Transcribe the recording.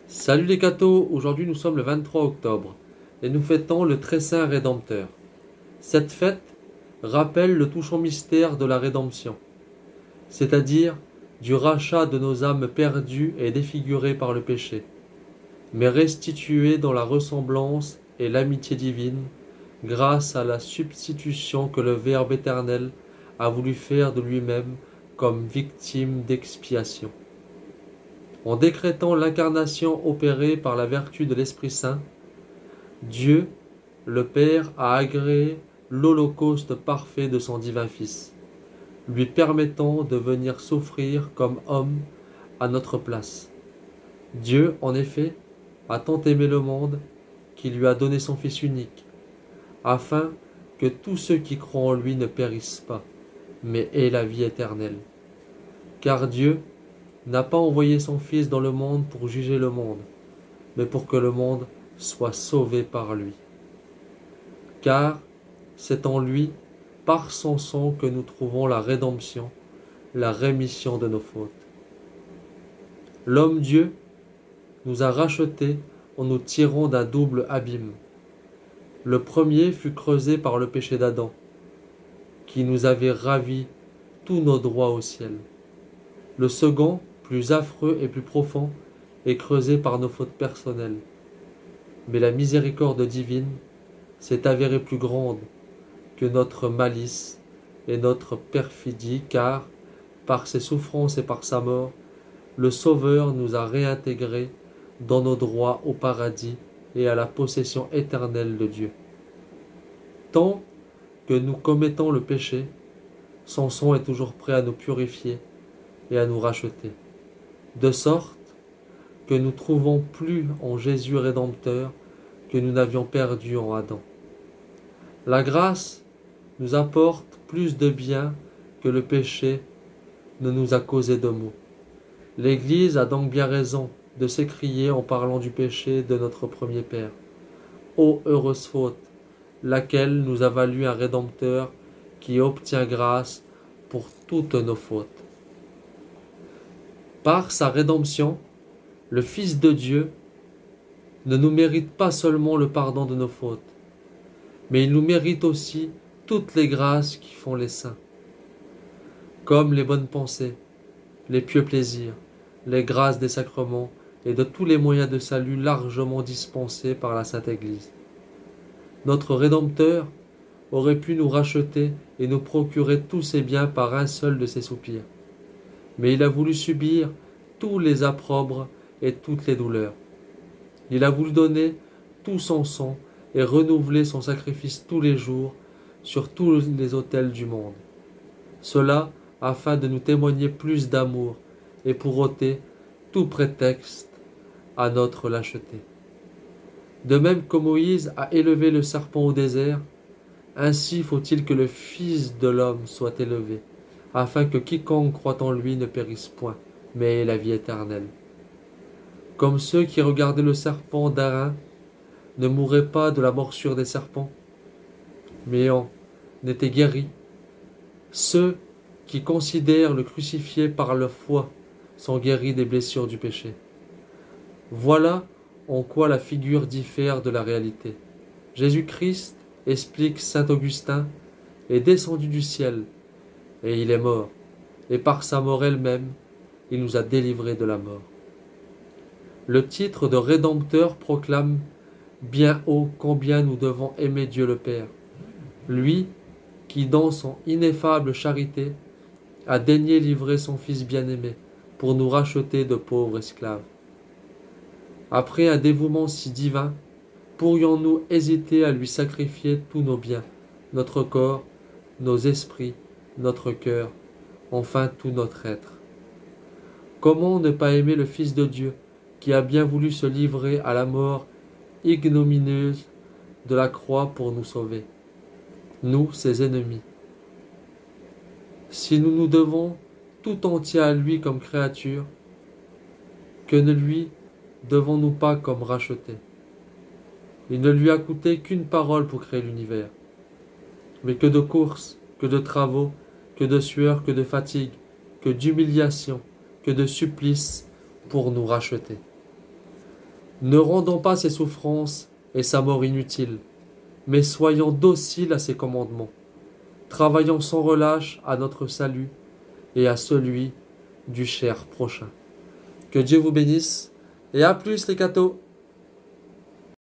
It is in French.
Salut les cathos, aujourd'hui nous sommes le 23 octobre et nous fêtons le très saint Rédempteur. Cette fête rappelle le touchant mystère de la rédemption, c'est-à-dire du rachat de nos âmes perdues et défigurées par le péché, mais restituées dans la ressemblance et l'amitié divine grâce à la substitution que le Verbe éternel a voulu faire de lui-même comme victime d'expiation. En décrétant l'incarnation opérée par la vertu de l'Esprit Saint, Dieu, le Père, a agréé l'holocauste parfait de son divin Fils, lui permettant de venir souffrir comme homme à notre place. Dieu, en effet, a tant aimé le monde qu'il lui a donné son Fils unique, afin que tous ceux qui croient en lui ne périssent pas, mais aient la vie éternelle. Car Dieu n'a pas envoyé son Fils dans le monde pour juger le monde, mais pour que le monde soit sauvé par lui. Car c'est en lui, par son sang, que nous trouvons la rédemption, la rémission de nos fautes. L'homme-Dieu nous a rachetés en nous tirant d'un double abîme. Le premier fut creusé par le péché d'Adam, qui nous avait ravi tous nos droits au ciel. Le second, plus affreux et plus profond, est creusé par nos fautes personnelles. Mais la miséricorde divine s'est avérée plus grande que notre malice et notre perfidie, car, par ses souffrances et par sa mort, le Sauveur nous a réintégrés dans nos droits au paradis et à la possession éternelle de Dieu. Tant que nous commettons le péché, son sang est toujours prêt à nous purifier et à nous racheter, de sorte que nous trouvons plus en Jésus Rédempteur que nous n'avions perdu en Adam. La grâce nous apporte plus de bien que le péché ne nous a causé de maux. L'Église a donc bien raison de s'écrier en parlant du péché de notre premier Père. Ô heureuse faute, laquelle nous a valu un Rédempteur qui obtient grâce pour toutes nos fautes. Par sa rédemption, le Fils de Dieu ne nous mérite pas seulement le pardon de nos fautes, mais il nous mérite aussi toutes les grâces qui font les saints, comme les bonnes pensées, les pieux plaisirs, les grâces des sacrements et de tous les moyens de salut largement dispensés par la Sainte Église. Notre Rédempteur aurait pu nous racheter et nous procurer tous ses biens par un seul de ses soupirs. Mais il a voulu subir tous les opprobres et toutes les douleurs. Il a voulu donner tout son sang et renouveler son sacrifice tous les jours sur tous les autels du monde. Cela afin de nous témoigner plus d'amour et pour ôter tout prétexte à notre lâcheté. De même que Moïse a élevé le serpent au désert, ainsi faut-il que le Fils de l'homme soit élevé, afin que quiconque croit en lui ne périsse point, mais ait la vie éternelle. Comme ceux qui regardaient le serpent d'Arin ne mourraient pas de la morsure des serpents, mais en étaient guéris, ceux qui considèrent le crucifié par leur foi sont guéris des blessures du péché. Voilà en quoi la figure diffère de la réalité. Jésus-Christ, explique saint Augustin, est descendu du ciel, et il est mort, et par sa mort elle-même, il nous a délivrés de la mort. Le titre de Rédempteur proclame bien haut combien nous devons aimer Dieu le Père, lui qui, dans son ineffable charité, a daigné livrer son Fils bien-aimé pour nous racheter de pauvres esclaves. Après un dévouement si divin, pourrions-nous hésiter à lui sacrifier tous nos biens, notre corps, nos esprits, notre cœur, enfin tout notre être? Comment ne pas aimer le Fils de Dieu, qui a bien voulu se livrer à la mort ignominieuse de la croix pour nous sauver, nous, ses ennemis? Si nous nous devons tout entier à lui comme créature, que ne lui devons-nous pas comme rachetés? Il ne lui a coûté qu'une parole pour créer l'univers. Mais que de courses, que de travaux, que de sueur, que de fatigue, que d'humiliation, que de supplices pour nous racheter. Ne rendons pas ses souffrances et sa mort inutiles, mais soyons dociles à ses commandements. Travaillons sans relâche à notre salut et à celui du cher prochain. Que Dieu vous bénisse et à plus les cathos!